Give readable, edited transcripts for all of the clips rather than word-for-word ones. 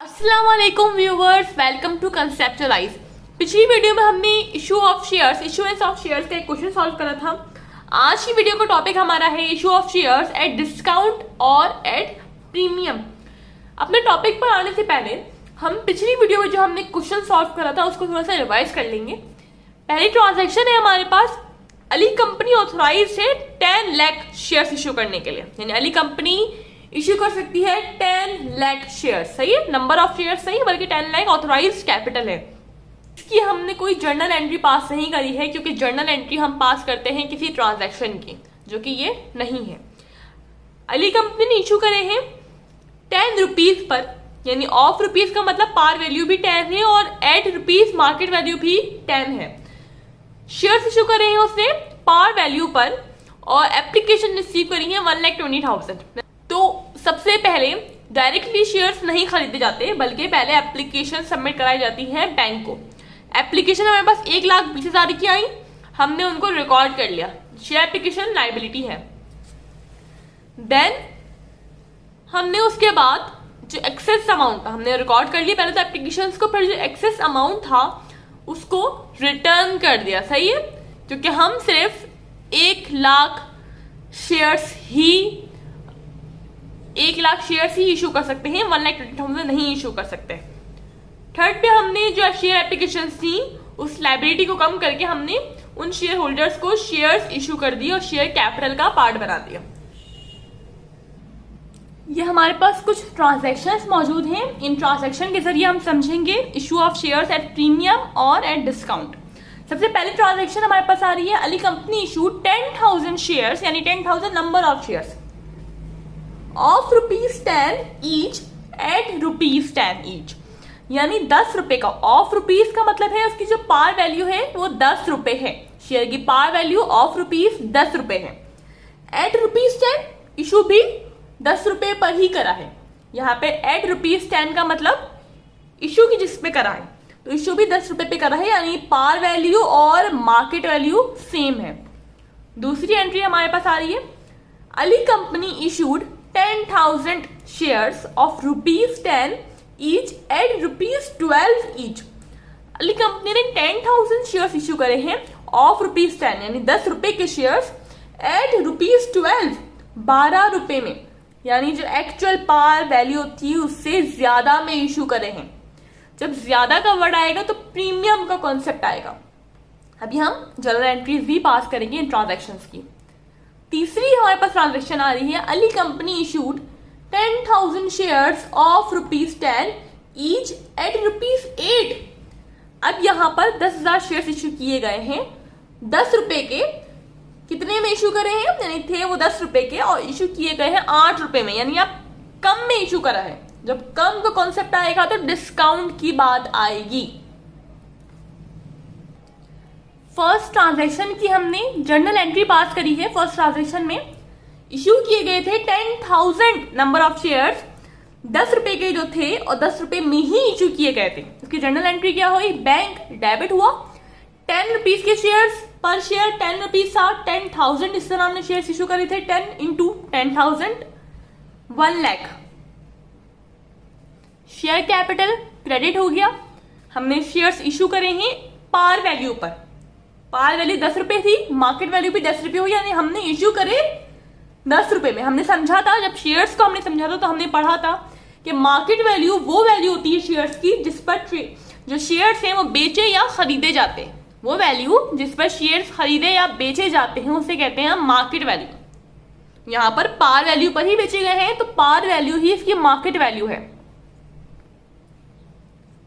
अस्सलाम वालेकुम viewers, welcome to conceptualise. पिछली वीडियो में हमने इशूएंस ऑफ शेयर्स का एक क्वेश्चन सॉल्व करा था। आज की वीडियो का टॉपिक हमारा है issue of shares at discount और एट प्रीमियम। अपने टॉपिक पर आने से पहले हम पिछली वीडियो में जो हमने क्वेश्चन सॉल्व करा था उसको थोड़ा सा रिवाइज कर लेंगे। पहली ट्रांजेक्शन है हमारे पास, अली कंपनी ऑथोराइज है 10 लाख शेयर्स इशू करने के लिए, यानी अली कंपनी इश्यू कर सकती है 10 लाख शेयर। सही है, नंबर ऑफ शेयर सही, बल्कि 10 लाख ऑथोराइज कैपिटल है। इसकी हमने कोई जर्नल एंट्री पास नहीं करी है, क्योंकि जर्नल एंट्री हम पास करते हैं किसी ट्रांजैक्शन की, जो कि ये नहीं है। अली कंपनी ने इशू करे हैं 10 रुपीज पर, यानी ऑफ रुपीज का मतलब पार वैल्यू भी 10 है और एट रुपीज मार्केट वैल्यू भी 10 है। शेयर्स इशू करे हैं उसने पार वैल्यू पर और एप्लीकेशन रिसीव करी है 1,20,000। तो सबसे पहले डायरेक्टली शेयर्स नहीं खरीदे जाते, बल्कि पहले एप्लीकेशन सबमिट कराई जाती है बैंक को। एप्लीकेशन हमारे पास 1,20,000 की आई, हमने उनको रिकॉर्ड कर लिया, शेयर एप्लीकेशन लाइबिलिटी है। देन हमने उसके बाद जो एक्सेस अमाउंट था हमने रिकॉर्ड कर लिया पहले तो एप्लीकेशन को, फिर जो एक्सेस अमाउंट था उसको रिटर्न कर दिया। सही है, क्योंकि हम सिर्फ 1,00,000 शेयर्स ही इशू कर सकते हैं, 1,20,000 नहीं इशू कर सकते। थर्ड पे हमने जो शेयर एप्लीकेशन थी उस लाइबिलिटी को कम करके हमने उन शेयर होल्डर्स को शेयर्स इशू कर दिए और शेयर कैपिटल का पार्ट बना दिया। ये हमारे पास कुछ ट्रांजैक्शंस मौजूद हैं। इन ट्रांजैक्शन के जरिए हम समझेंगे issue of shares at premium और एट डिस्काउंट। सबसे पहले ट्रांजैक्शन हमारे पास आ रही है, अली कंपनी इशू 10,000 शेयर्स, यानी 10,000 number of shares of ₹10 each eight ₹10 each, यानी 10 रुपए का। ऑफ रुपीज का मतलब है उसकी जो पार वैल्यू है वो 10 रुपए है, शेयर की पार वैल्यू ऑफ रुपीज 10 रुपए है। एट ₹10 इशू भी 10 रुपए पर ही करा है। यहाँ पे एट ₹10 का मतलब इशू की जिसपे करा है, तो इशू भी 10 रुपए पे करा है, यानी पार वैल्यू और मार्केट वैल्यू सेम है। दूसरी एंट्री हमारे पास आ रही है, Ali company issued 10,000 shares of ₹10 each eight ₹12 each. Ali company ने 10,000 शेयर्स इशू करे हैं ऑफ ₹10, यानी 10 रुपए के शेयर्स एट ₹12, 12 रुपए में, यानी जो एक्चुअल पार वैल्यू थी उससे ज्यादा में इशू करे हैं। जब ज्यादा का वर्ड आएगा तो प्रीमियम का कॉन्सेप्ट आएगा। अभी हम जर्नल एंट्रीज भी पास करेंगे इन ट्रांजैक्शंस की। तीसरी हमारे पास ट्रांजैक्शन आ रही है, Ali company issued 10,000 shares of ₹10 each eight ₹8। अब यहां पर 10,000 शेयर्स इशू किए गए हैं 10 रुपए के। कितने में इशू करे हैं, यानी थे वो 10 रुपए के और इशू किए गए हैं 8 रुपए में, यानी आप कम में इशू करा है। जब कम का कॉन्सेप्ट आएगा तो डिस्काउंट की बात आएगी। फर्स्ट ट्रांजैक्शन की हमने जर्नल एंट्री पास करी है। फर्स्ट ट्रांजैक्शन में इशू किए गए थे 10,000 नंबर ऑफ शेयर्स, 10 रुपए के जो थे और 10 रुपए में ही इशू किए गए थे। उसकी जर्नल एंट्री क्या हुई, बैंक डेबिट हुआ, 10 रुपीज के शेयर्स पर शेयर 10 रुपीज था, 10,000 इस तरह हमने शेयर्स इशू करे थे, 10 into 10,000 1 lakh. Share capital credit हो गया, हमने शेयर्स इशू करे हैं पार वैल्यू पर। पार वैल्यू 10 रुपए थी, मार्केट वैल्यू भी 10 रुपए हुई, यानी हमने इशू करे 10 रुपए में। हमने समझा था, जब शेयर्स को हमने समझा था तो हमने पढ़ा था कि मार्केट वैल्यू वो वैल्यू होती है शेयर्स की जिस पर जो शेयर्स हैं वो बेचे या खरीदे जाते हैं। वो वैल्यू जिस पर शेयर्स खरीदे या बेचे जाते हैं उसे कहते हैं मार्केट वैल्यू। यहां पर पार वैल्यू पर ही बेचे गए हैं तो पार वैल्यू ही इसकी मार्केट वैल्यू है।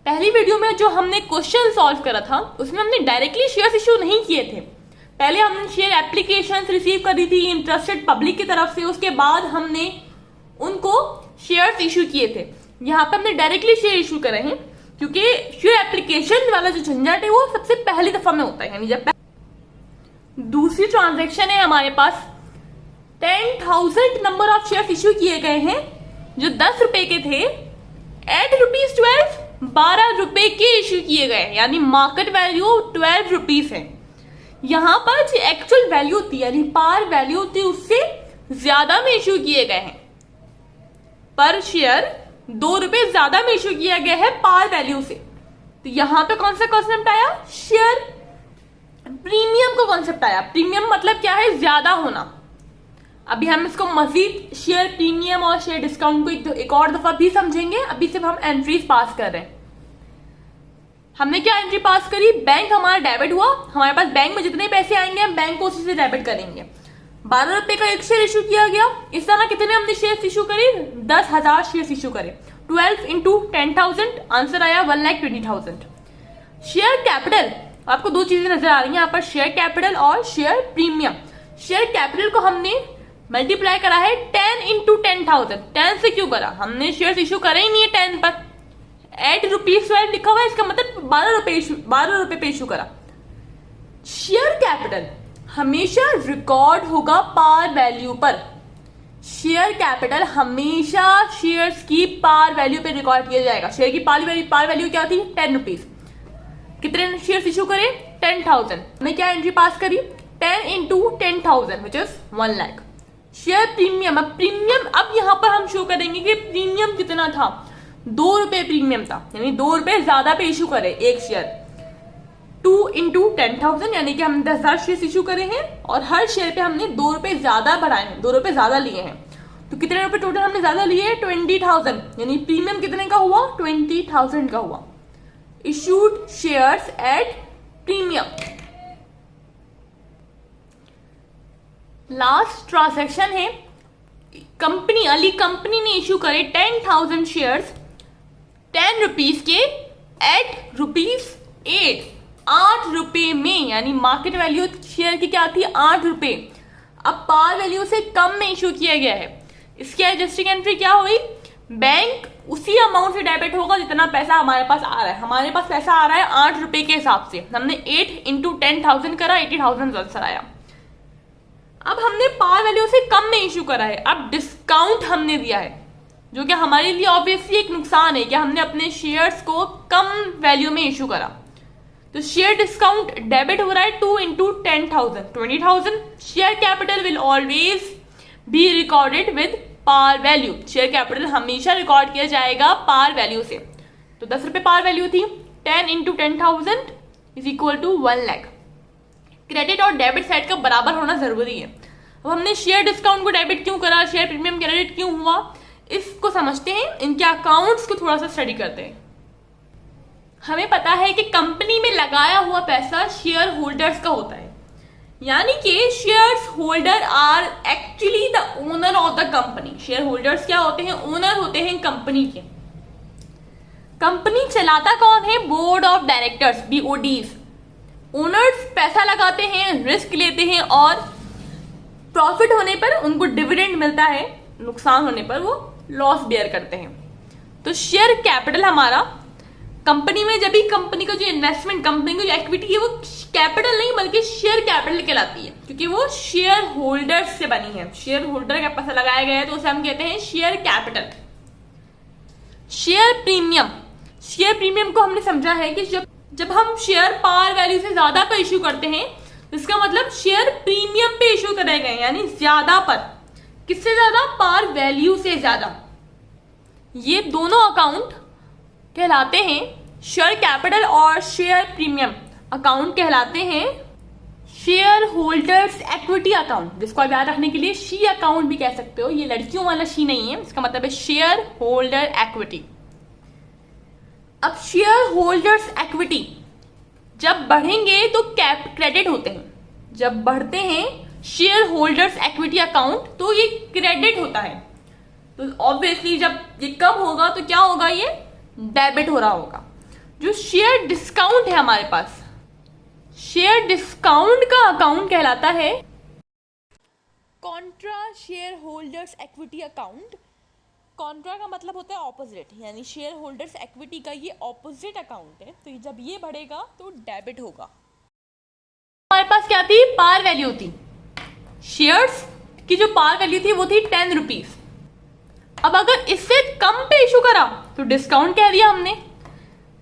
पहली वीडियो में जो हमने क्वेश्चन सॉल्व करा था उसमें हमने डायरेक्टली शेयर्स इशू नहीं किए थे। पहले हमने शेयर एप्लीकेशन रिसीव करी थी इंटरेस्टेड पब्लिक की तरफ से, उसके बाद हमने उनको शेयर्स इशू किए थे। यहाँ पे हमने डायरेक्टली शेयर इशू करे हैं, क्योंकि शेयर एप्लीकेशन वाला जो झंझट है वो सबसे पहली दफा में होता है, यानी जब दूसरी ट्रांजैक्शन है हमारे पास 10,000 नंबर ऑफ शेयर्स इशू किए गए हैं जो 10 रुपए के थे एट ₹12, 12 रुपए के इशू किए गए, यानी मार्केट वैल्यू 12 रुपीज है। यहां पर जो एक्चुअल वैल्यू थी यानी पार वैल्यू थी उससे ज्यादा में इशू किए गए हैं। पर शेयर ₹2 ज्यादा में इशू किया गया है पार वैल्यू से। तो यहां पे कौन सा कॉन्सेप्ट आया? शेयर प्रीमियम को कॉन्सेप्ट आया। प्रीमियम मतलब क्या है? ज्यादा होना। अभी हम इसको मजीद शेयर प्रीमियम और शेयर डिस्काउंट को एक और दफा भी समझेंगे। अभी सिर्फ हम एंट्रीज पास कर रहे हैं। हमने क्या एंट्री पास करी? बैंक हमारा डेबिट हुआ। हमारे पास बैंक में जितने पैसे आएंगे हम बैंक को उसी से डेबिट करेंगे। ₹12 का एक शेयर इशू किया गया। इस तरह कितने हमने शेयर इशू करे? 10,000 शेयर इशू करे। 12 इंटू 10,000 आंसर आया 1,20,000। शेयर कैपिटल, आपको दो चीजें नजर आ रही हैं यहाँ पर, शेयर कैपिटल और शेयर प्रीमियम। शेयर कैपिटल को हमने मल्टीप्लाई करा है 10 इंटू 10,000। 10 से क्यों करा? हमने शेयर इशू करे ही नहीं है 10 पर। एट ₹12 लिखा हुआ है, इसका मतलब ₹12 पे इशू करा। शेयर कैपिटल हमेशा रिकॉर्ड होगा पार वैल्यू पर। शेयर कैपिटल हमेशा शेयर्स की पार वैल्यू पे रिकॉर्ड किया जाएगा। शेयर की पार वैल्यू क्या थी? ₹10। कितने शेयर्स इशू करे? 10,000। हमने क्या एंट्री पास करी? 10 into 10,000 which is 1 lakh. Share premium, अब प्रीमियम अब यहां पर हम शो करेंगे कि प्रीमियम कितना था। ₹2 प्रीमियम था, यानी ₹2 ज्यादा पे इशू करे एक शेयर। 2 इंटू 10,000 यानी कि हमने 10,000 शेयर इशू करे हैं और हर शेयर पे हमने ₹2 ज्यादा बढ़ाए हैं, ₹2 ज्यादा लिए हैं। तो कितने रुपए टोटल हमने ज्यादा लिए? 20,000। यानी प्रीमियम कितने का हुआ? 20,000 का हुआ। Issued shares at premium. Last transaction है कंपनी, अली कंपनी ने इशू करे 10,000 शेयर्स ₹10 के एट ₹8। ₹8 में, यानी मार्केट वैल्यू शेयर की क्या थी? ₹8। अब पार वैल्यू से कम में इशू किया गया है। इसकी एडजस्टिंग एंट्री क्या हुई? बैंक उसी अमाउंट से डेबिट होगा जितना पैसा हमारे पास आ रहा है। हमारे पास पैसा आ रहा है ₹8 के हिसाब से। हमने 8 इंटू 10,000 करा, 80,000 आंसर आया। अब हमने पार वैल्यू से कम में इशू करा है। अब डिस्काउंट हमने दिया है, जो कि हमारे लिए ऑब्वियसली एक नुकसान है कि हमने अपने शेयर्स को कम वैल्यू में इशू करा। तो शेयर डिस्काउंट डेबिट हो रहा है 2 into 10,000 20,000। Share capital will always be recorded with par value. Share capital हमेशा रिकॉर्ड किया जाएगा पार वैल्यू से। तो ₹10 पार वैल्यू थी। 10 into 10,000 is equal to 1 lakh. Credit और डेबिट साइड का बराबर होना जरूरी है। अब हमने शेयर डिस्काउंट को डेबिट क्यों करा, शेयर प्रीमियम क्रेडिट क्यों हुआ, इसको समझते हैं। इनके अकाउंट्स को थोड़ा सा स्टडी करते हैं। हमें पता है कि कंपनी में लगाया हुआ पैसा शेयर होल्डर्स का होता है, यानी कि shares holder are actually the owner of the company. Share holders क्या होते हैं? ओनर होते हैं कंपनी के। कंपनी चलाता कौन है? Board of directors, BODs। Owners पैसा लगाते हैं, रिस्क लेते हैं और प्रॉफिट होने पर उनको डिविडेंड मिलता है, नुकसान होने पर वो लॉस बेयर करते हैं। तो शेयर कैपिटल हमारा कंपनी में, जब भी कंपनी का जो इन्वेस्टमेंट, कंपनी की जो इक्विटी है वो कैपिटल नहीं बल्कि शेयर कैपिटल कहलाती है, क्योंकि वो शेयर होल्डर्स से बनी है। शेयर होल्डर का पैसा लगाया गया है तो उसे हम कहते हैं share capital. Share premium, share premium को हमने समझा है कि जब हम शेयर पार वैल्यू से ज्यादा पर इशू करते हैं तो इसका मतलब शेयर प्रीमियम पे इशू करे गए, यानी ज्यादा पर। किससे ज्यादा? पार वैल्यू से ज्यादा। ये दोनों अकाउंट कहलाते हैं, शेयर कैपिटल और शेयर प्रीमियम अकाउंट कहलाते हैं शेयर होल्डर्स इक्विटी अकाउंट, जिसको आप याद रखने के लिए शी अकाउंट भी कह सकते हो। ये लड़कियों वाला शी नहीं है, इसका मतलब है शेयर होल्डर इक्विटी। अब शेयर होल्डर्स इक्विटी जब बढ़ेंगे तो क्रेडिट होते हैं, जब बढ़ते हैं शेयर होल्डर्स इक्विटी अकाउंट तो ये क्रेडिट होता है। तो ऑब्वियसली जब ये कम होगा तो क्या होगा? ये डेबिट हो रहा होगा। जो शेयर डिस्काउंट है हमारे पास, शेयर डिस्काउंट का अकाउंट कहलाता है Contra share holders equity account. Contra का मतलब होता है ऑपोजिट, यानी शेयर होल्डर्स इक्विटी का ये ऑपोजिट अकाउंट है। तो जब ये बढ़ेगा तो डेबिट होगा। हमारे पास क्या थी? पार वैल्यू थी। शेयर्स की जो पार वैल्यू थी वो थी ₹10। अब अगर इससे कम पे इशू करा तो डिस्काउंट कह दिया हमने।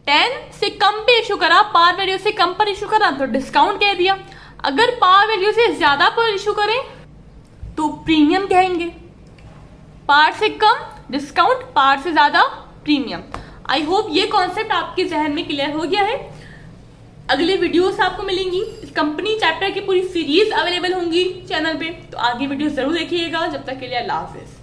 10 से कम पे इशू करा, पार वैल्यू से कम पर इशू करा तो डिस्काउंट कह दिया। अगर पार वैल्यू से ज्यादा पर इशू करें तो प्रीमियम कहेंगे। पार से कम डिस्काउंट, पार से ज्यादा प्रीमियम। आई होप ये कॉन्सेप्ट आपके जहन में क्लियर हो गया है। अगले वीडियोस आपको मिलेंगी, कंपनी चैप्टर की पूरी सीरीज अवेलेबल होंगी चैनल पे, तो आगे वीडियो जरूर देखिएगा। जब तक के लिए अल्लाह हाफिज।